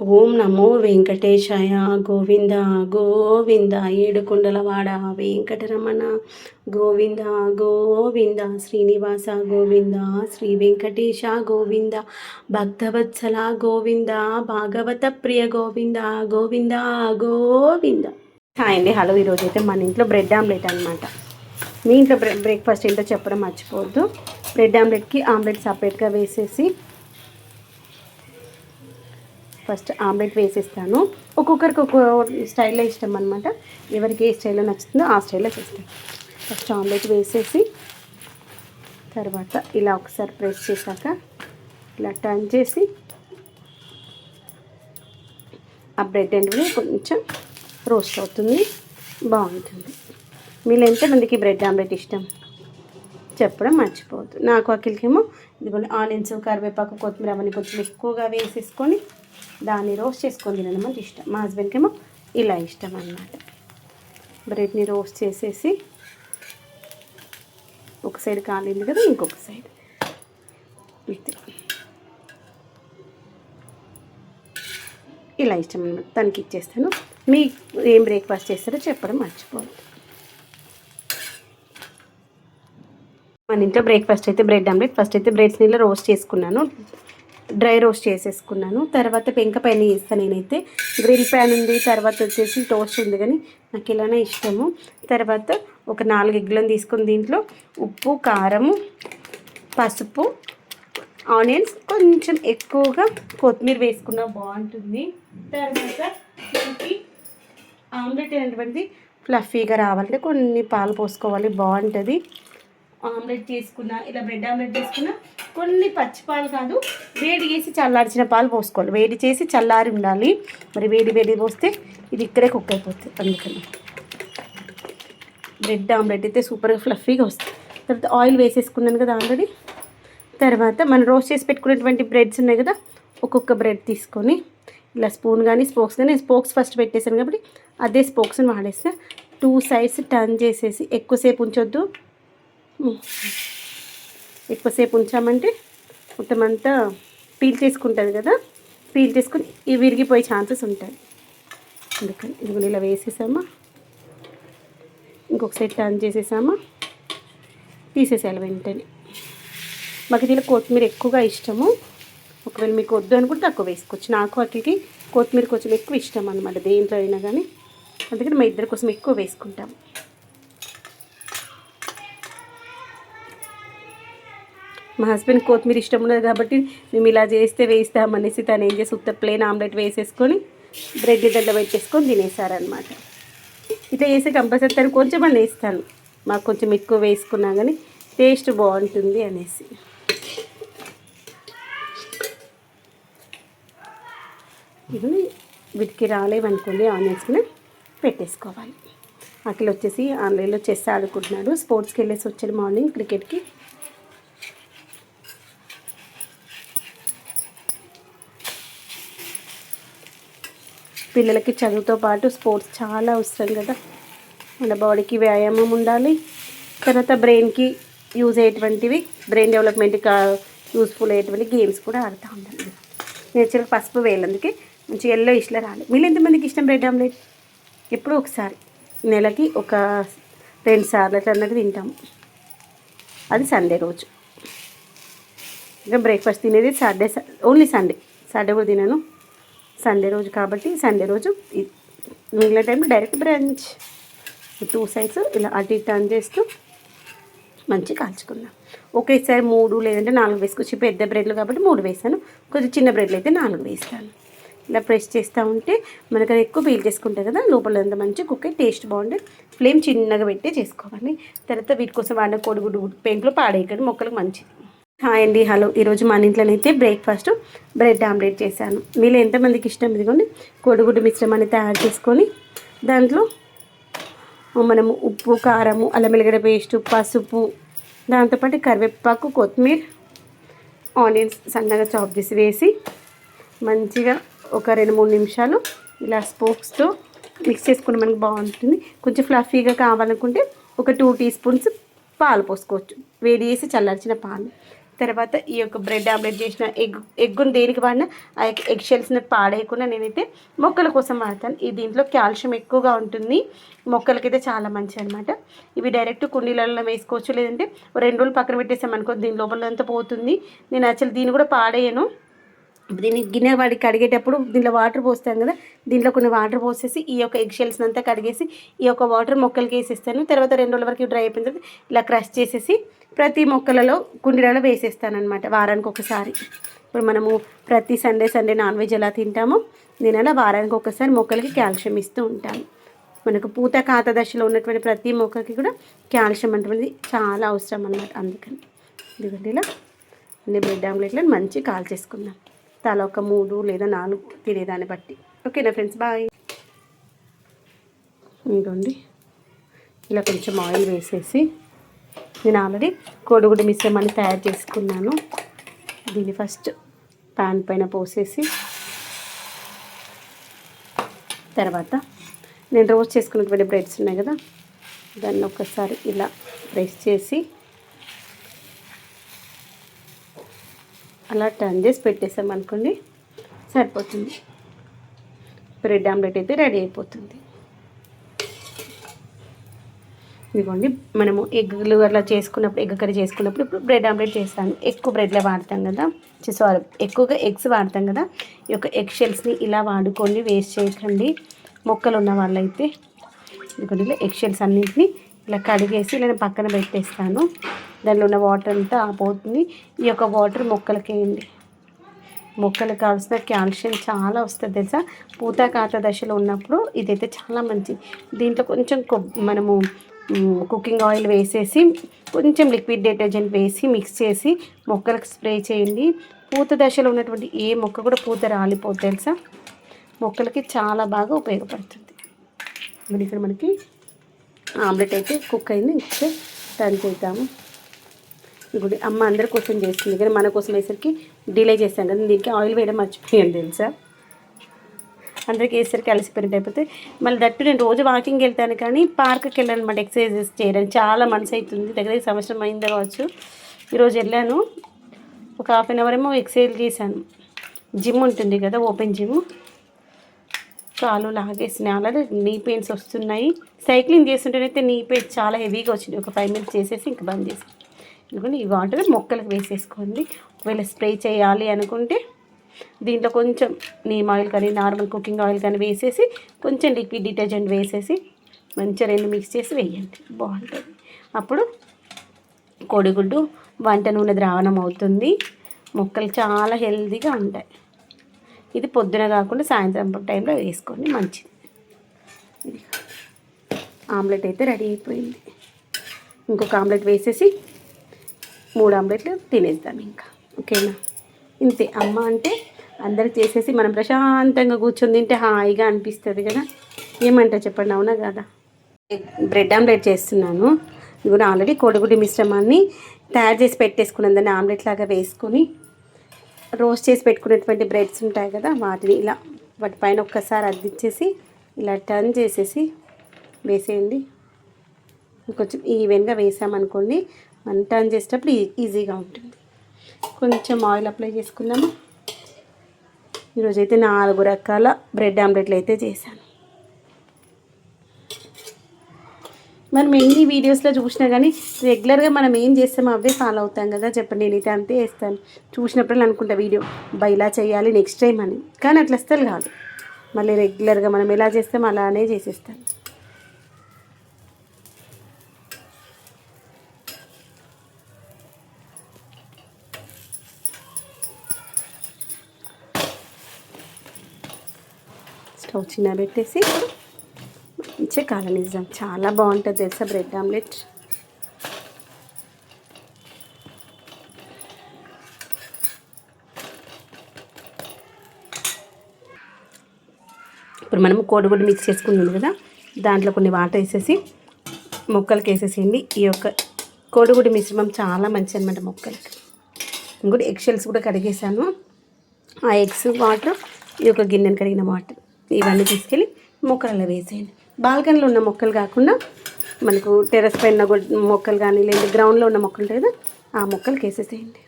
ఓం నమో వెంకటేశాయ. గోవింద గోవింద ఏడుకొండలవాడ వెంకటరమణ గోవింద గోవింద శ్రీనివాస గోవింద శ్రీ వెంకటేశ గోవింద భక్తవత్సల గోవింద భాగవత ప్రియ Govinda Govinda Govinda. Hi అండి, hello. ఈరోజు అయితే మన ఇంట్లో బ్రెడ్ ఆమ్లెట్ అనమాట. మీ ఇంట్లో బ్రేక్ఫాస్ట్ ఏంటో చెప్పడం మర్చిపోవద్దు. బ్రెడ్ ఆమ్లెట్కి ఆమ్లెట్ సపరేట్గా వేసేసి ఫస్ట్ ఆమ్లెట్ వేసేస్తాను. ఒక్కొక్కరికి ఒక్కొక్క స్టైల్లో ఇష్టం అనమాట. ఎవరికి ఏ స్టైల్లో నచ్చుతుందో ఆ స్టైల్లో చేస్తాను. ఫస్ట్ ఆమ్లెట్ వేసేసి తర్వాత ఇలా ఒకసారి ప్రెస్ చేశాక ఇలా టర్న్ చేసి ఆ బ్రెడ్ అనేది కొంచెం రోస్ట్ అవుతుంది, బాగుంటుంది. మీరు ఎంతమందికి బ్రెడ్ ఆమ్లెట్ ఇష్టం చెప్పడం మర్చిపోవద్దు. నాకు అఖిల్కేమో ఇదిగోండి ఆనియన్స్, కరివేపాకు, కొత్తిమీర అవన్నీ కొంచెం ఎక్కువగా వేసేసుకొని దాన్ని రోస్ట్ చేసుకొని తినడం అంటే ఇష్టం. మా హస్బెండ్కి ఏమో ఇలా ఇష్టం అన్నమాట. బ్రెడ్ని రోస్ట్ చేసేసి ఒక సైడ్ కాలింది కదా, ఇంకొక సైడ్ ఇలా ఇష్టం అన్నమాట. తనకి ఇచ్చేస్తాను. మీకు ఏం బ్రేక్ఫాస్ట్ చేస్తారో చెప్పడం మర్చిపోదు. మన ఇంట్లో బ్రేక్ఫాస్ట్ అయితే బ్రెడ్ ఆమ్లెట్. ఫస్ట్ అయితే బ్రెడ్స్ నీళ్ళు రోస్ట్ చేసుకున్నాను, డ్రై రోస్ట్ చేసేసుకున్నాను. తర్వాత పెంక పైన చేస్తాను నేనైతే. గ్రిల్ ప్యాన్ ఉంది, తర్వాత వచ్చేసి టోస్ట్ ఉంది, కానీ నాకు ఇలానే ఇష్టము. తర్వాత ఒక 4 ఎగ్గులను తీసుకుని దీంట్లో ఉప్పు, కారము, పసుపు, ఆనియన్స్, కొంచెం ఎక్కువగా కొత్తిమీర వేసుకున్నా బాగుంటుంది. తర్వాత దీనికి ఆమ్లెట్ అనేటువంటిది ఫ్లఫీగా రావాలంటే కొన్ని పాలు పోసుకోవాలి, బాగుంటుంది. ఆమ్లెట్ చేసుకున్న ఇలా బ్రెడ్ ఆమ్లెట్ చేసుకున్న కొన్ని పచ్చిపాలు కాదు, వేడి చేసి చల్లార్చిన పాలు పోసుకోవాలి. వేడి చేసి చల్లారి ఉండాలి. మరి వేడి పోస్తే ఇది ఇక్కడే కుక్ అయిపోతుంది. అందుకని బ్రెడ్ ఆమ్లెట్ అయితే సూపర్గా ఫ్లఫీగా వస్తుంది. తర్వాత ఆయిల్ వేసేసుకున్నాను కదా ఆల్రెడీ. తర్వాత మనం రోస్ట్ చేసి పెట్టుకున్నటువంటి బ్రెడ్స్ ఉన్నాయి కదా, ఒక్కొక్క బ్రెడ్ తీసుకొని ఇలా స్పూన్ కానీ స్పోక్స్ కానీ, స్పోక్స్ ఫస్ట్ పెట్టేసాను కాబట్టి అదే స్పోక్స్ని వాడేస్తే 2 సైడ్స్ టర్న్ చేసేసి ఎక్కువసేపు ఉంచొద్దు. ఎక్కువసేపు ఉంచామంటే మొత్తం అంతా పీల్ చేసుకుంటుంది కదా, పీల్ చేసుకుని ఇవి విరిగిపోయే ఛాన్సెస్ ఉంటాయి. అందుకని ఇది ఇలా వేసేసామా, ఇంకొక సైడ్ టర్న్ చేసేసామా, తీసేసేయాలి వెంటనే. మాకు దీనిలో కొత్తిమీర ఎక్కువగా ఇష్టము. ఒకవేళ మీకు వద్దు అనుకుంటే తక్కువ వేసుకోవచ్చు. నాకు వాటికి కొత్తిమీర కొంచెం ఎక్కువ ఇష్టం అనమాట, దేంట్లో అయినా కానీ. అందుకని మా ఇద్దరి కోసం ఎక్కువ వేసుకుంటాము. మా హస్బెండ్ కొత్తిమీర ఇష్టం ఉండదు కాబట్టి మేము ఇలా చేస్తే వేస్తామనేసి తను ఏం చేసి ఉత్త ప్లేన్ ఆమ్లెట్ వేసేసుకొని బ్రెడ్ దాంట్లో పెట్టేసుకొని తినేసారనమాట. ఇట్లా చేస్తే కంపల్సరీ తను కొంచెం అని వేస్తాను, మాకు కొంచెం ఎక్కువ వేసుకున్నా కానీ టేస్ట్ బాగుంటుంది అనేసి. ఇది వీటికి రాలేవనుకోండి ఆనియన్స్ని పెట్టేసుకోవాలి. అట్లా వచ్చేసి ఆన్లైన్లో చెస్ ఆడుకుంటున్నాడు. స్పోర్ట్స్కి వెళ్ళేసి వచ్చాడు మార్నింగ్ క్రికెట్కి. పిల్లలకి చదువుతో పాటు స్పోర్ట్స్ చాలా అవసరం కదా. మన బాడీకి వ్యాయామం ఉండాలి, తర్వాత బ్రెయిన్కి యూజ్ అయ్యేటువంటివి, బ్రెయిన్ డెవలప్మెంట్కి యూస్ఫుల్ అయ్యేటువంటి గేమ్స్ కూడా ఆడుతూ ఉండాలి. నేచురల్ పసుపు వేయాలి, అందుకే మంచి ఎల్లో ఇష్లో రాలి. మీరు ఎంతమందికి ఇష్టం బ్రెడ్ ఆమ్లెట్? ఎప్పుడూ ఒకసారి, నెలకి ఒక 2 సార్లు అట్లా అన్నది తింటాము. అది సండే రోజు. ఇంకా బ్రేక్ఫాస్ట్ తినేది ఓన్లీ సండే కూడా తినను. సండే రోజు కాబట్టి సండే రోజు మిగిలిన టైంలో డైరెక్ట్ బ్రంచ్. 2 సైడ్స్ ఇలా అటు టర్న్ చేస్తూ మంచిగా కాల్చుకుందాం. ఒకేసారి 3 లేదంటే 4 వేసుకోవచ్చు. పెద్ద బ్రెడ్లు కాబట్టి 3 వేసాను, కొంచెం చిన్న బ్రెడ్లు అయితే 4 వేస్తాను. ఇలా ప్రెస్ చేస్తూ ఉంటే మనకు అది ఎక్కువ పీల్ చేసుకుంటాయి కదా, లోపల అంతా మంచిగా కుక్ అయ్యి టేస్ట్ బాగుంటుంది. ఫ్లేమ్ చిన్నగా పెట్టే చేసుకోవాలి. తర్వాత వీటి కోసం వాడిన కోడిగుడ్డు పెంకులో పాడేయకండి, మొక్కలకు మంచిది. హాయ్ అండి, హలో. ఈరోజు మన ఇంట్లోనైతే బ్రేక్ఫాస్ట్ బ్రెడ్ ఆమ్లెట్ చేశాను. మీరు ఎంతమందికి ఇష్టం ఇదిగోండి కోడిగుడ్డు మిశ్రమాన్ని తయారు చేసుకొని దాంట్లో మనము ఉప్పు, కారము, అల్లం వెల్లిగడ్డ పేస్టు, పసుపు, దాంతోపాటు కరివేపాకు, కొత్తిమీర, ఆనియన్స్ సన్నగా చాప్ చేసి వేసి మంచిగా ఒక 2-3 నిమిషాలు ఇలా స్పోక్స్తో మిక్స్ చేసుకుంటే మనకు బాగుంటుంది. కొంచెం ఫ్లఫీగా కావాలనుకుంటే ఒక 2 టీ స్పూన్స్ పాలు పోసుకోవచ్చు, వేడి చేసి చల్లార్చిన పాలు. తర్వాత ఈ యొక్క బ్రెడ్ ఆమ్లెట్ చేసిన ఎగ్గును దేనికి వాడినా ఆ యొక్క ఎగ్ షెల్స్ని పాడేయకుండా నేనైతే మొక్కల కోసం వాడతాను. ఈ దీంట్లో కాల్షియం ఎక్కువగా ఉంటుంది, మొక్కలకైతే చాలా మంచిది అనమాట. ఇవి డైరెక్ట్ కుండీలలో వేసుకోవచ్చు, లేదంటే 2 రోజులు పక్కన పెట్టేసామనుకో దీని లోపలంతా పోతుంది. నేను యాక్చువల్ దీన్ని కూడా పాడేయను. దీన్ని గిన్నె వాడికి కడిగేటప్పుడు దీంట్లో వాటర్ పోస్తాం కదా, దీంట్లో కొన్ని వాటర్ పోసేసి ఈ యొక్క ఎగ్ షెల్స్ని అంతా కడిగేసి ఈ యొక్క వాటర్ మొక్కలకి వేసేస్తాను. తర్వాత 2 రోజుల వరకు డ్రై అయిపోయిన తర్వాత ఇలా క్రష్ చేసేసి ప్రతి మొక్కలలో కుండీలలో వేసేస్తాను అనమాట, వారానికి ఒకసారి. ఇప్పుడు మనము ప్రతి సండే నాన్ వెజ్ ఎలా తింటామో నేను అలా వారానికి ఒకసారి మొక్కలకి కాల్షియం ఇస్తూ ఉంటాను. మనకు పూత కాత దశలో ఉన్నటువంటి ప్రతి మొక్కకి కూడా కాల్షియం అనేటువంటిది చాలా అవసరం అన్నమాట. అందుకని ఇదిగోండి ఇలా అన్ని బ్రెడ్ ఆమ్లెట్లను మంచి కాల్ చేసుకుందాం, తల ఒక 3 లేదా 4 తినేదాన్ని బట్టి. ఓకేనా ఫ్రెండ్స్, బాయ్. ఇదిగోండి ఇలా కొంచెం ఆయిల్ వేసేసి నేను ఆల్రెడీ కోడిగుడ్డు మిశ్రమాన్ని తయారు చేసుకున్నాను. దీన్ని ఫస్ట్ ప్యాన్ పైన పోసేసి తర్వాత నేను రోస్ట్ చేసుకున్నటువంటి బ్రెడ్స్ ఉన్నాయి కదా, దాన్ని ఒకసారి ఇలా ప్రెస్ చేసి అలా టర్న్ చేసి పెట్టేసామనుకోండి సరిపోతుంది. బ్రెడ్ ఆమ్లెట్ అయితే రెడీ అయిపోతుంది. ఇదిగోండి మనము ఎగ్గులు అట్లా చేసుకున్నప్పుడు, ఎగ్ కర్రీ చేసుకున్నప్పుడు ఇప్పుడు బ్రెడ్ ఆమ్లెట్ చేస్తాను. ఎక్కువ బ్రెడ్లో వాడతాం కదా, సారీ ఎక్కువగా ఎగ్స్ వాడతాం కదా. ఈ యొక్క ఎగ్ షెల్స్ని ఇలా వాడుకోండి, వేస్ట్ చేయకండి. మొక్కలు ఉన్న వాళ్ళైతే ఇదిగోండి ఇలా ఎగ్ షెల్స్ అన్నింటినీ ఇలా కడిగేసి ఇలా పక్కన పెట్టేస్తాను. దానిలో ఉన్న వాటర్ అంతా ఆపోతుంది. ఈ యొక్క వాటర్ మొక్కలకి వేయండి. మొక్కలకు కావాల్సిన కాల్షియం చాలా వస్తుంది తెలుసా. పూత కాత దశలో ఉన్నప్పుడు ఇదైతే చాలా మంచిది. దీంట్లో కొంచెం మనము కుకింగ్ ఆయిల్ వేసేసి కొంచెం లిక్విడ్ డిటర్జెంట్ వేసి మిక్స్ చేసి మొక్కలకు స్ప్రే చేయండి. పూత దశలో ఉన్నటువంటి ఏ మొక్క కూడా పూత రాలిపోతుంది తెలుసా. మొక్కలకి చాలా బాగా ఉపయోగపడుతుంది. మరి ఇక్కడ మనకి ఆమ్లెట్ అయితే కుక్ అయింది. ఇంకా టర్న్ చేద్దాము. ఇప్పుడు అమ్మ అందరి కోసం చేస్తుంది కానీ మన కోసం వేసరికి డిలే చేస్తాం కదా, దీనికి ఆయిల్ వేయడం మర్చిపోయాను తెలుసా. అందరికి వేసరికి అలసిపోయినట్టు అయిపోతే మళ్ళీ దట్టు నేను రోజు వాకింగ్కి వెళ్తాను కానీ పార్క్కి వెళ్ళాను అనమాట ఎక్సర్సైజెస్ చేయడానికి. చాలా మనసు అవుతుంది, దగ్గర సంవత్సరం అయింది కావచ్చు. ఈరోజు వెళ్ళాను, ఒక 1/2 అవర్ ఏమో ఎక్సర్సైజ్ చేశాను. జిమ్ ఉంటుంది కదా, ఓపెన్ జిమ్. కాలు లాగేసినాయి, ఆల్రెడీ నీ పెయిన్స్ వస్తున్నాయి. సైక్లింగ్ చేస్తుంటేనైతే నీ పెయిన్స్ చాలా హెవీగా వచ్చింది. ఒక 5 మినిట్స్ చేసేసి ఇంక బంద్ చేసి ఎందుకంటే ఈ వాటర్ మొక్కలకు వేసేసుకోండి. ఒకవేళ స్ప్రే చేయాలి అనుకుంటే దీంట్లో కొంచెం నీమ్ ఆయిల్ కానీ నార్మల్ కుకింగ్ ఆయిల్ కానీ వేసేసి కొంచెం లిక్విడ్ డిటర్జెంట్ వేసేసి మంచిగా 2 మిక్స్ చేసి వేయండి, బాగుంటుంది. అప్పుడు కోడిగుడ్డు వంట నూనె ద్రావణం అవుతుంది. మొక్కలు చాలా హెల్తీగా ఉంటాయి. ఇది పొద్దున కాకుండా సాయంత్రం టైంలో వేసుకోండి, మంచిది. ఆమ్లెట్ అయితే రెడీ అయిపోయింది. ఇంకొక ఆమ్లెట్ వేసేసి 3 ఆమ్లెట్లు తినేద్దాం ఇంకా. ఓకేనా, ఇంతే. అమ్మ అంటే అందరికి చేసేసి మనం ప్రశాంతంగా కూర్చొని తింటే హాయిగా అనిపిస్తుంది కదా. ఏమంటారు చెప్పండి, అవునా కదా. బ్రెడ్ ఆమ్లెట్ చేస్తున్నాను. ఇది కూడా ఆల్రెడీ కోడిగుడ్డు మిశ్రమాన్ని తయారు చేసి పెట్టేసుకున్నాను. దాన్ని ఆమ్లెట్ లాగా వేసుకొని రోస్ట్ చేసి పెట్టుకునేటువంటి బ్రెడ్స్ ఉంటాయి కదా, వాటిని ఇలా వాటిపైన ఒక్కసారి అద్దించేసి ఇలా టర్న్ చేసేసి వేసేయండి. కొంచెం ఈవెన్గా వేసామనుకోండి, మనం టర్న్ చేసేటప్పుడు ఈజీగా ఉంటుంది. కొంచెం ఆయిల్ అప్లై చేసుకుందాము. ఈరోజైతే 4 రకాల బ్రెడ్ ఆమ్లెట్లు అయితే చేశాను. మనం ఎన్ని వీడియోస్లో చూసినా కానీ రెగ్యులర్గా మనం ఏం చేస్తామో అవే ఫాలో అవుతాం కదా. చెప్పండి, నేనైతే అంతే వేస్తాను. చూసినప్పుడు అనుకుంటా వీడియో ఇలా చేయాలి నెక్స్ట్ టైం అని, కానీ అట్లా అస్సలు కాదు. మళ్ళీ రెగ్యులర్గా మనం ఎలా చేస్తామో అలానే చేసేస్తాను. స్టవ్ చిన్న పెట్టేసి మంచిగా కాలనిద్దాం. చాలా బాగుంటుంది తెలుసా బ్రెడ్ ఆమ్లెట్. ఇప్పుడు మనం కోడిగుడ్డు మిక్స్ చేసుకున్నాం కదా, దాంట్లో కొన్ని వాటర్ వేసేసి మొక్కలకి వేసేసేయండి. ఈ యొక్క కోడిగుడ్డు మిశ్రమం చాలా మంచి అనమాట మొక్కలకి. ఇంకోటి ఎగ్ షెల్స్ కూడా కడిగేసాను. ఆ ఎగ్స్ వాటర్, ఈ యొక్క గిన్నెను కడిగిన వాటర్ ఇవన్నీ తీసుకెళ్ళి మొక్కలలో వేసేయండి. బాల్కనీలో ఉన్న మొక్కలు కాకుండా మనకు టెర్రస్ పైన మొక్కలు కానీ లేదా గ్రౌండ్లో ఉన్న మొక్కలు ఉంటాయి కదా, ఆ మొక్కలకి వేసేసేయండి.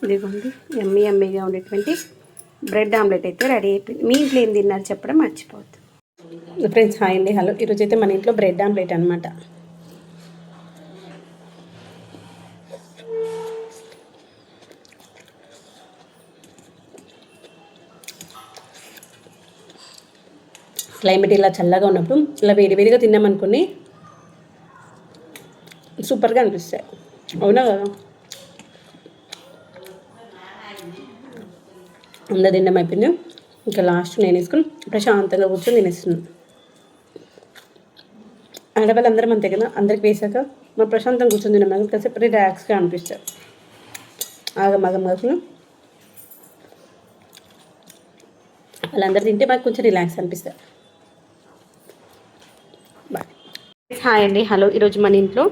ఇదిగోండి ఎమ్మీ ఎమ్మీగా ఉండేటువంటి బ్రెడ్ ఆమ్లెట్ అయితే రెడీ అయిపోయింది. మీ ఇంట్లో ఏం తిన్నారు చెప్పడం మర్చిపోవద్దు. ఫ్రెండ్స్ హాయ్ అండి, హలో. ఈరోజు అయితే మన ఇంట్లో బ్రెడ్ ఆమ్లెట్ అనమాట. క్లైమేట్ ఇలా చల్లగా ఉన్నప్పుడు ఇలా వేడివేడిగా తిన్నామనుకుని సూపర్గా అనిపిస్తాయి. అవునా కదా? అందరు తినడం అయిపోయింది. ఇంకా లాస్ట్ నేను వేసుకుని ప్రశాంతంగా కూర్చొని తినేస్తున్నాను. ఆడవాళ్ళందరం అంతే కదా, అందరికి వేసాక మనం ప్రశాంతంగా కూర్చొని తిన్నాం కాసేపు రిలాక్స్గా అనిపిస్తుంది. ఆగమాగం కాకుండా వాళ్ళందరూ తింటే మాకు కొంచెం రిలాక్స్ అనిపిస్తుంది. బాయ్. హాయ్ అండి, హలో. ఈరోజు మన ఇంట్లో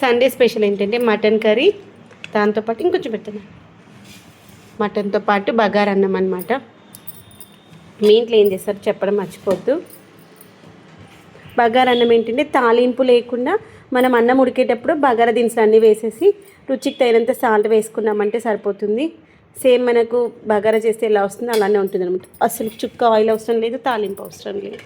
సండే స్పెషల్ ఏంటంటే మటన్ కర్రీ, దాంతోపాటు ఇంకొంచెం పెడుతున్నాను మటన్తో పాటు బగారా అన్నం అనమాట. మీ ఇంట్లో ఏం చేస్తారు చెప్పడం మర్చిపోద్దు. బగారా అన్నం ఏంటంటే తాలింపు లేకుండా మనం అన్నం ఉడికేటప్పుడు బగారా దినుసులు అన్నీ వేసేసి రుచికి తగినంత సాల్ట్ వేసుకున్నామంటే సరిపోతుంది. సేమ్ మనకు బగారా చేస్తే ఎలా వస్తుందో అలానే ఉంటుంది అనమాట. అసలు చుక్క ఆయిల్ అవసరం లేదు, తాలింపు అవసరం లేదు.